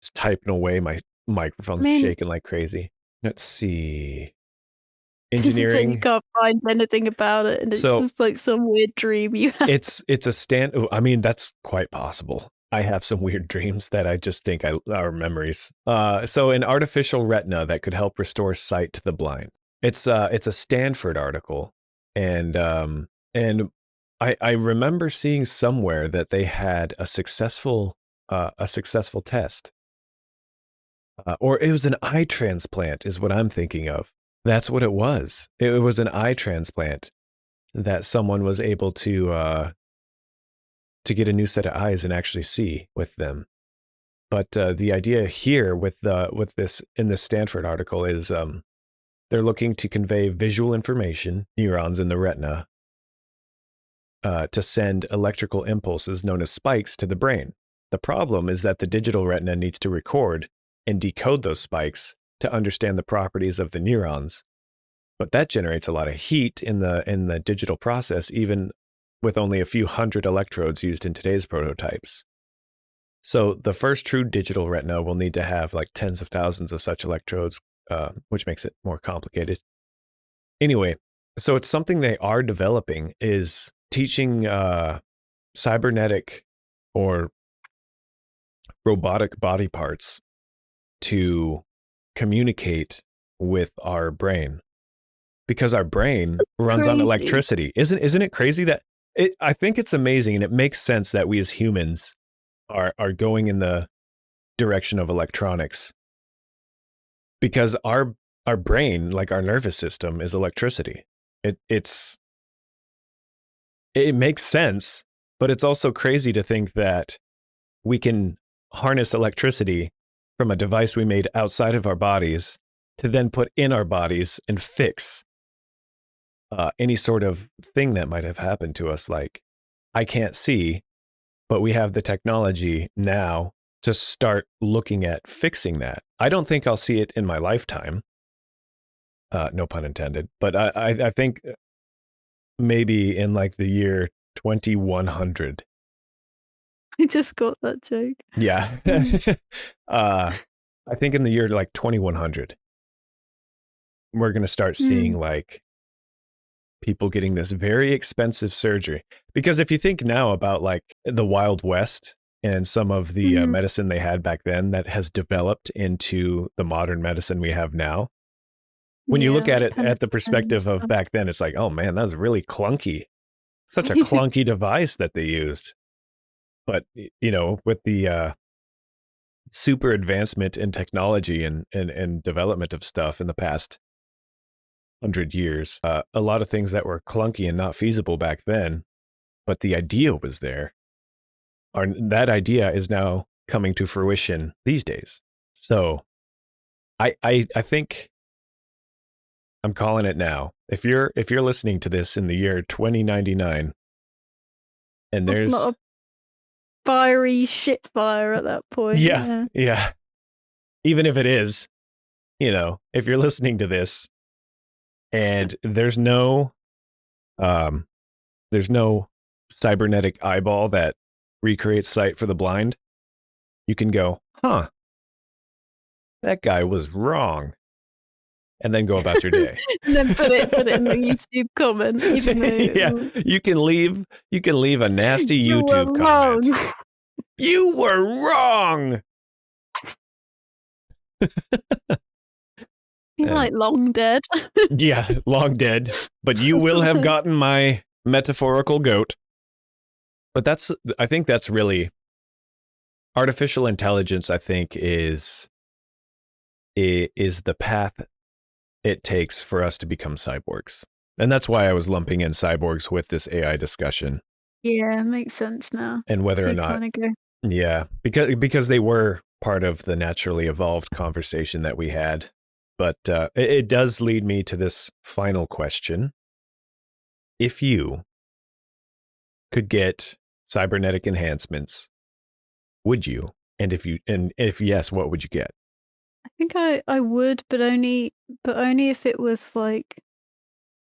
Just typing away, my I microphone's mean, shaking like crazy. Let's see. this is when you Engineering. can't find anything about it, and it's So just, like, some weird dream you had. it's a stand. Oh, I mean, that's quite possible. I have some weird dreams that I just think are memories. So an artificial retina that could help restore sight to the blind. It's a Stanford article, and I remember seeing somewhere that they had a successful test, or it was an eye transplant, is what I'm thinking of. That's what it was. It was an eye transplant that someone was able to get a new set of eyes and actually see with them. But the idea here with this in this Stanford article is they're looking to convey visual information, neurons in the retina, to send electrical impulses known as spikes to the brain. The problem is that the digital retina needs to record and decode those spikes to understand the properties of the neurons. but that generates a lot of heat in the digital process, even with only a few hundred electrodes used in today's prototypes. So the first true digital retina will need to have like tens of thousands of such electrodes, which makes it more complicated. Anyway, so it's something they are developing, is teaching cybernetic or robotic body parts to communicate with our brain, because our brain runs on Crazy. electricity. Isn't it crazy that I think it's amazing, and it makes sense that we as humans are going in the direction of electronics, because our brain, like our nervous system, is electricity. It makes sense, but it's also crazy to think that we can harness electricity from a device we made outside of our bodies to then put in our bodies and fix any sort of thing that might have happened to us. Like, I can't see, but we have the technology now to start looking at fixing that. I don't think I'll see it in my lifetime. No pun intended. But I think maybe in like the year 2100. I just got that joke. Yeah. I think in the year like 2100, we're going to start seeing like people getting this very expensive surgery. Because if you think now about like the Wild West and some of the medicine they had back then that has developed into the modern medicine we have now, when you look at it at the perspective of back then, it's like, oh man, that was really clunky. Such a clunky device that they used. But, you know, with the super advancement in technology and development of stuff in the past 100 years, a lot of things that were clunky and not feasible back then, but the idea was there, that idea is now coming to fruition these days. So I think I'm calling it now. If you're listening to this in the year 2099, and there's not a fiery shit fire at that point. Yeah. Even if it is, you know, if you're listening to this and there's no cybernetic eyeball that recreates sight for the blind, you can go, huh, that guy was wrong, and then go about your day. And then put it in the YouTube comment. Even though you can leave a nasty YouTube comment. You were wrong. You're like long dead. Yeah, long dead. But you will have gotten my metaphorical goat. But I think that's really artificial intelligence. I think is the path it takes for us to become cyborgs. And that's why I was lumping in cyborgs with this AI discussion. Yeah, it makes sense now. And whether or not, yeah, because they were part of the naturally evolved conversation that we had. But it does lead me to this final question. If you could get cybernetic enhancements, would you? And if yes, what would you get? I think I would, but only if it was like,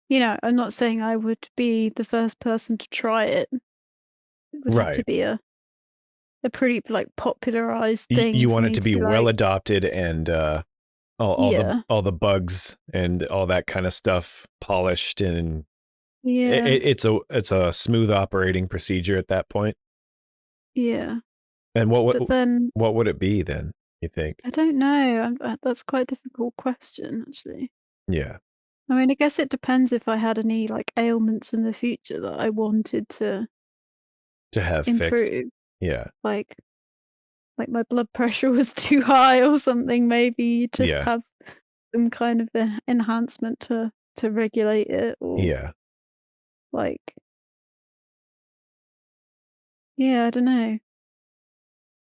you know, I'm not saying I would be the first person to try it. It would have to be a pretty like popularized thing. You want it to be well adopted and all the bugs and all that kind of stuff polished, and it's a smooth operating procedure at that point. Yeah. And what would it be then, you think? I don't know. That's quite a difficult question, actually. Yeah. I mean, I guess it depends if I had any like ailments in the future that I wanted to have improve. Fixed. Yeah. Like my blood pressure was too high or something, maybe just have some kind of enhancement to regulate it, or like, I don't know.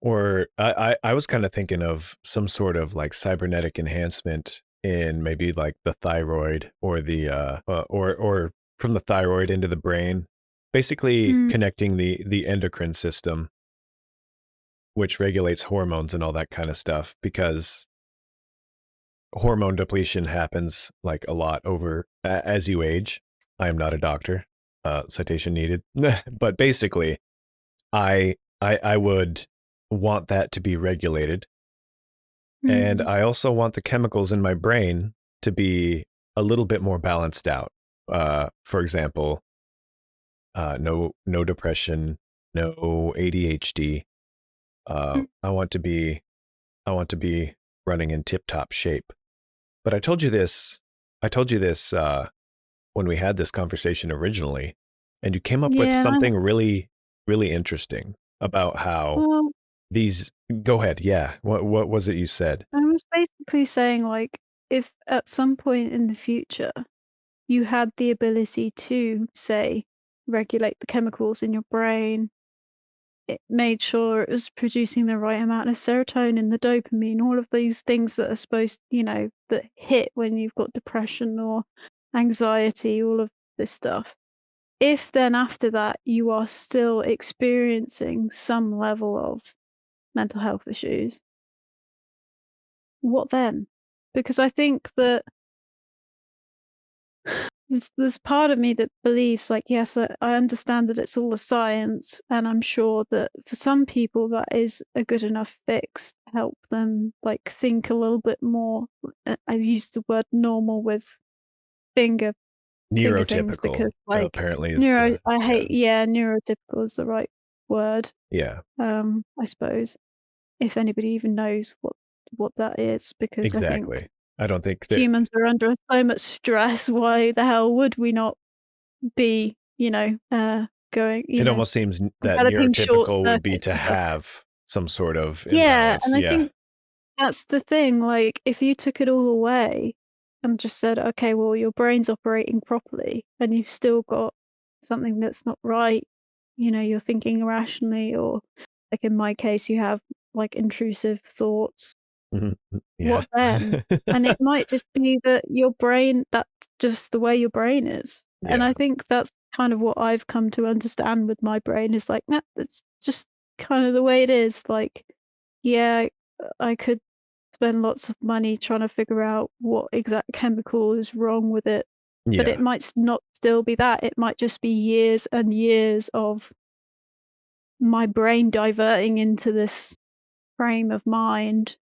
Or I was kind of thinking of some sort of like cybernetic enhancement in maybe like the thyroid, or the or from the thyroid into the brain, basically connecting the endocrine system, which regulates hormones and all that kind of stuff. Because hormone depletion happens like a lot over as you age. I am not a doctor. Citation needed. But basically, I would want that to be regulated, and Mm. I also want the chemicals in my brain to be a little bit more balanced out. For example, no depression, no ADHD. Mm. I want to be running in tip top shape. But I told you this when we had this conversation originally, and you came up with Yeah, and something really, really interesting about how well, these. Go ahead. Yeah. What was it you said? I was basically saying, like, if at some point in the future you had the ability to, say, regulate the chemicals in your brain, it made sure it was producing the right amount of serotonin, the dopamine, all of these things that are supposed, that hit when you've got depression or anxiety, all of this stuff. If then after that you are still experiencing some level of mental health issues, what then? Because I think that there's part of me that believes, like, yes, I understand that it's all a science, and I'm sure that for some people that is a good enough fix to help them, like, think a little bit more. I use the word normal with finger finger things Neurotypical because, like, apparently is the I yeah hate, yeah, neurotypical is the right word. yeah I suppose, if anybody even knows what that is, because I think exactly. I don't think that humans are under so much stress. Why the hell would we not be, going, it almost seems that developing short neurotypical would be circuits to and stuff? have some sort of Yeah, imbalance. and I Yeah. think that's the thing, like, if you took it all away and just said, "Okay, well, your brain's operating properly, and you've still got something that's not right," you're thinking irrationally, or, like in my case, you have, like, intrusive thoughts. Mhm. Yeah. What then? And it might just be that your brain that's just the way your brain is. And Yeah. I think that's kind of what I've come to understand with my brain is like, "Nah, it's just kind of the way it is." Like, yeah, I could spend lots of money trying to figure out what exact chemical is wrong with it, but it Yeah. might not still be that. It might just be years and years of my brain diverting into this frame of mind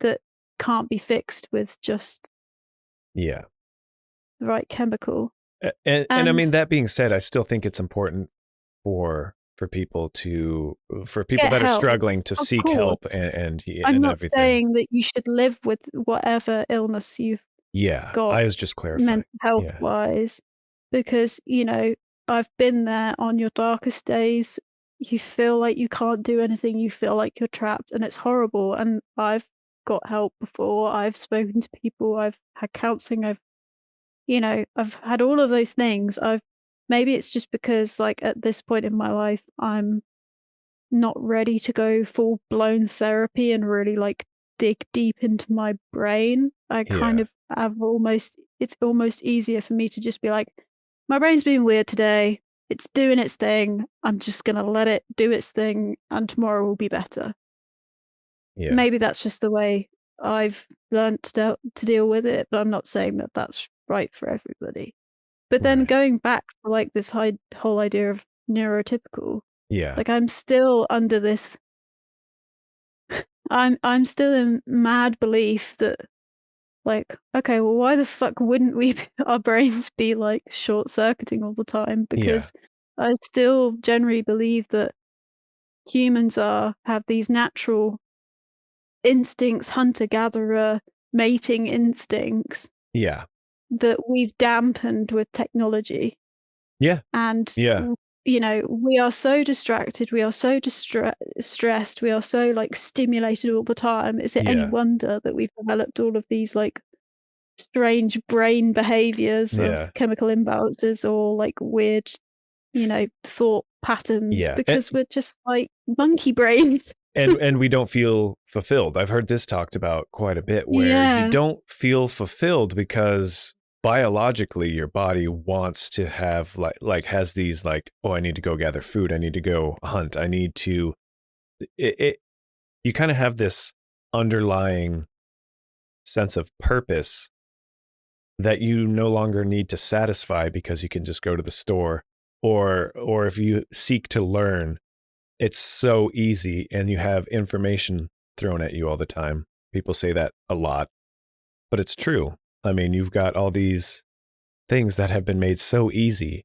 that can't be fixed with just Yeah. the right chemical. And I And mean, that being said, I still think it's important for people for people get that are help, struggling to of seek help course. I'm and not everything. saying that you should live with whatever illness you've Yeah. got I was just clarifying. mental health Yeah. wise, because, I've been there on your darkest days. You feel like you can't do anything, you feel like you're trapped, and it's horrible. And I've got help before, I've spoken to people, I've had counseling, I've had all of those things. Maybe it's just because, like, at this point in my life, I'm not ready to go full blown therapy and really, like, dig deep into my brain. I kind Yeah. of have it's almost easier for me to just be like, my brain's being weird today. It's doing its thing. I'm just going to let it do its thing and tomorrow will be better. Yeah. Maybe that's just the way I've learned to deal with it, but I'm not saying that that's right for everybody. But then Right. going back to, like, this whole idea of neurotypical, Yeah. like, I'm still under this I'm still in mad belief that, like, okay, well, why the fuck wouldn't we our brains be, like, short-circuiting all the time? Yeah. Because I still generally believe that humans have these natural instincts, hunter-gatherer, mating instincts Yeah. that we've dampened with technology. Yeah. And, Yeah. we are so distracted, we are so stressed, we are so, like, stimulated all the time. Is it any Yeah. wonder that we've developed all of these, like, strange brain behaviors of Yeah. chemical imbalances or, like, weird, thought patterns Yeah. because we're just, like, monkey brains. And we don't feel fulfilled. I've heard this talked about quite a bit where you Yeah. don't feel fulfilled because biologically your body wants to have has these like, oh, I need to go gather food, I need to go hunt, I need to it you kind of have this underlying sense of purpose that you no longer need to satisfy because you can just go to the store, or if you seek to learn, it's so easy and you have information thrown at you all the time. People say that a lot, but it's true. I mean, you've got all these things that have been made so easy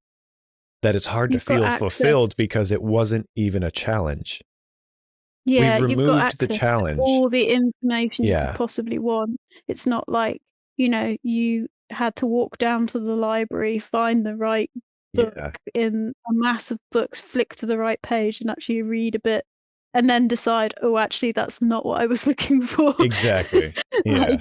that it's hard to You've got feel access. fulfilled because it wasn't even a challenge. Yeah, We've you've got removed access the to challenge. all the information you Yeah. could possibly want. It's not like, you had to walk down to the library, find the right book Yeah, in a mass of books, flick to the right page and actually read a bit, and then decide, "Oh, actually, that's not what I was looking for." exactly. Yeah,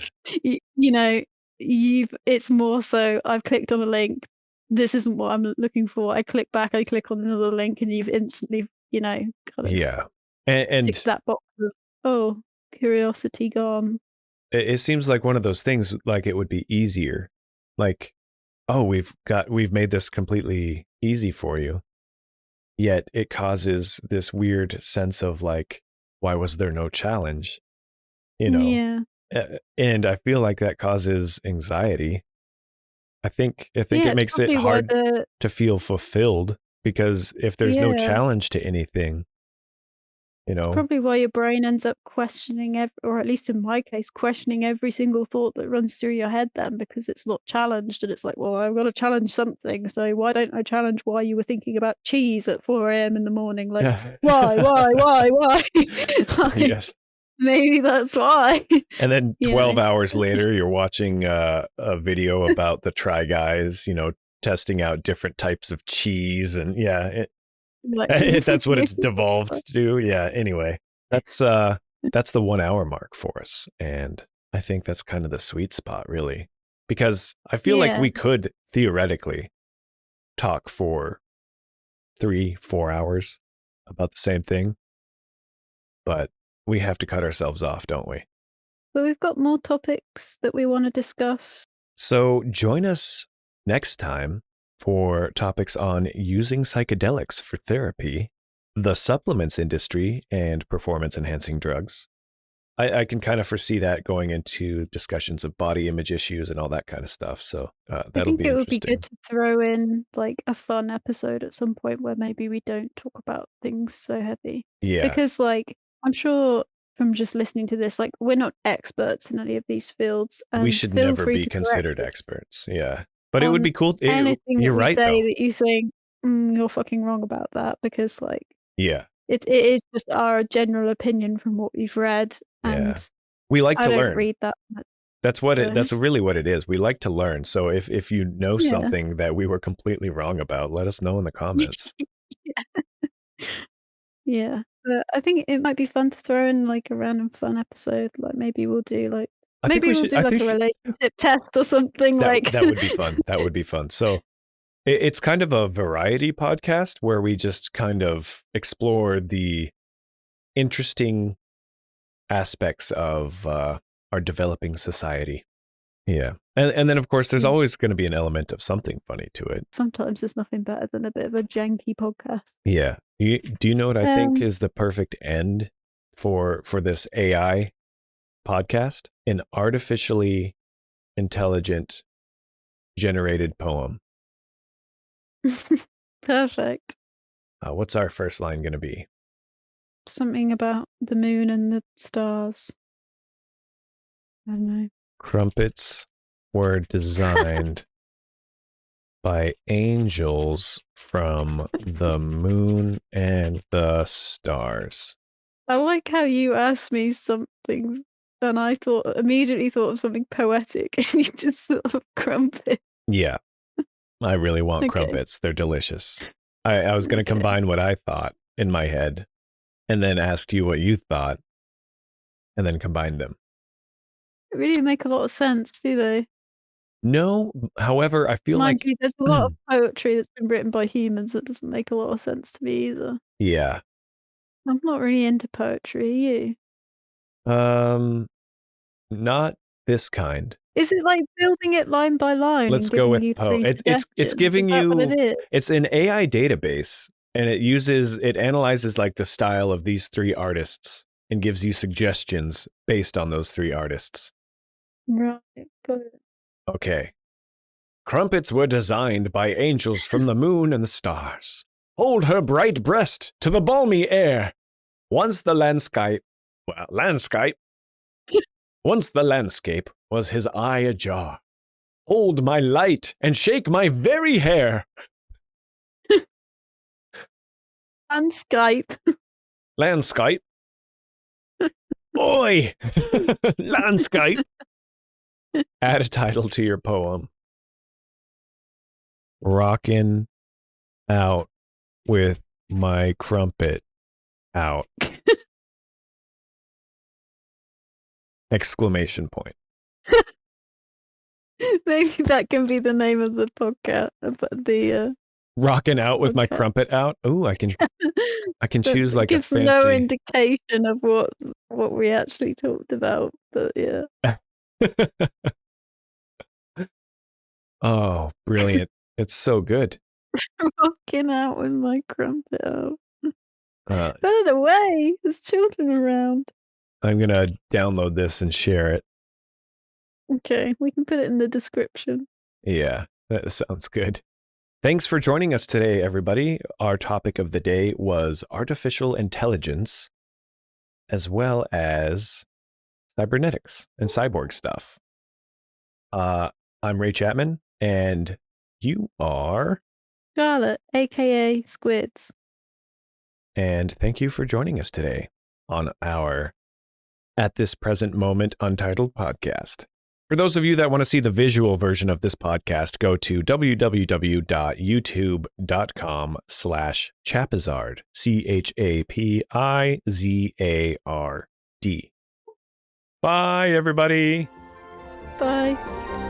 Like, it's more so, I've clicked on a link, this isn't what I'm looking for, I click back, I click on another link, and you've instantly, kind of yeah. And ticked that box of, "Oh, curiosity gone." it seems like one of those things, like it would be easier. Like, oh, we've made this completely easy for you. Yet it causes this weird sense of like, why was there no challenge? Yeah. And I feel like that causes anxiety. I think Yeah, it it's makes it probably why hard to feel fulfilled, because if there's no yeah, challenge to anything, probably why your brain ends up questioning or at least in my case, questioning every single thought that runs through your head then, because it's not challenged, and it's like, "Well, I've gotta challenge something, so why don't I challenge why you were thinking about cheese at 4 a.m. in the morning?" Like, yeah. "Why, why?" Like, Yes. maybe that's why. And then You 12 know? hours later, you're watching a video about the Try Guys, testing out different types of cheese. And yeah, Like, that's what it's maybe that's why. devolved to. Yeah. Anyway, that's the 1 hour mark for us. And I think that's kind of the sweet spot, really, because I feel like Yeah. we could theoretically talk for 3-4 hours about the same thing, but we have to cut ourselves off, don't we? But we've got more topics that we wanna discuss. So join us next time for topics on using psychedelics for therapy, the supplements industry, and performance enhancing drugs. I can kind of foresee that going into discussions of body image issues and all that kind of stuff. So I that'll think be it would be interesting. good to throw in, like, a fun episode at some point where maybe we don't talk about things so heavy. Yeah, Because, like, I'm sure from just listening to this, like, we're not experts in any of these fields, we and should feel never free be to correct considered us experts. Yeah, but it would on be cool. anything that You're we right, say though. that you think, you're fucking wrong about that," because, like, Yeah, it is just our general opinion from what we've read, yeah. and We like I to don't learn. read that much, so That's really what it is. We like to learn. So if you know yeah. something that we were completely wrong about, let us know in the comments. Yeah, but I think it might be fun to throw in, like, a random fun episode, like, I think maybe we we'll should do, like, a relationship test or something, like that would be fun. That would be fun. So it's kind of a variety podcast where we just kind of explore the interesting aspects of our developing society. Yeah. And then of course there's Yeah. always going to be an element of something funny to it. Sometimes there's nothing better than a bit of a janky podcast. Yeah. Do you know what I think Um, is the perfect end for this AI podcast? An artificially intelligent generated poem. Perfect. What's our first line going to be? Something about the moon and the stars. I don't know. Crumpets were designed by angels from the moon and the stars. I like how you asked me something and I immediately thought of something poetic and you just sort of crumpet. Yeah, I really want Okay. crumpets. They're delicious. I was going to Okay. combine what I thought in my head and then asked you what you thought and then combine them. They really make a lot of sense, do they? No, however, I feel Mind like, you, there's a lot of poetry that's been written by humans that doesn't make a lot of sense to me either. yeah, I'm not really into poetry, are you? um, not this kind. Is it like building it line by line and Let's go giving with you Poe. 3 It's suggestions? Is giving that what it you, is? it's an AI database, and it analyzes like the style of these three artists and gives you suggestions based on those three artists. Right, got it. Okay. Crumpets were designed by angels from the moon and the stars. Hold her bright breast to the balmy air. Once the landscape was his eye ajar. Hold my light and shake my very hair. And Skype. Landscape. Oi! Landscape. Add a title to your poem. Rockin' out with my crumpet out. Exclamation point. Maybe that can be the name of the podcast. The Rockin' out with my Okay. crumpet out. Ooh, I can that choose like a gives no fancy. indication of what we actually talked about. But yeah, Oh, brilliant. It's so good. rocking out with my crumpet out. Uh, Put it away. There's children around. I'm going to download this and share it. Okay, we can put it in the description. Yeah, that sounds good. Thanks for joining us today, everybody. Our topic of the day was artificial intelligence, as well as cybernetics and cyborg stuff. I'm Ray Chapman, and you are... Charlotte, aka Squids. And thank you for joining us today on our At This Present Moment Untitled podcast. For those of you that want to see the visual version of this podcast, go to www.youtube.com/Chapizard, CHAPIZARD. Bye, everybody. Bye.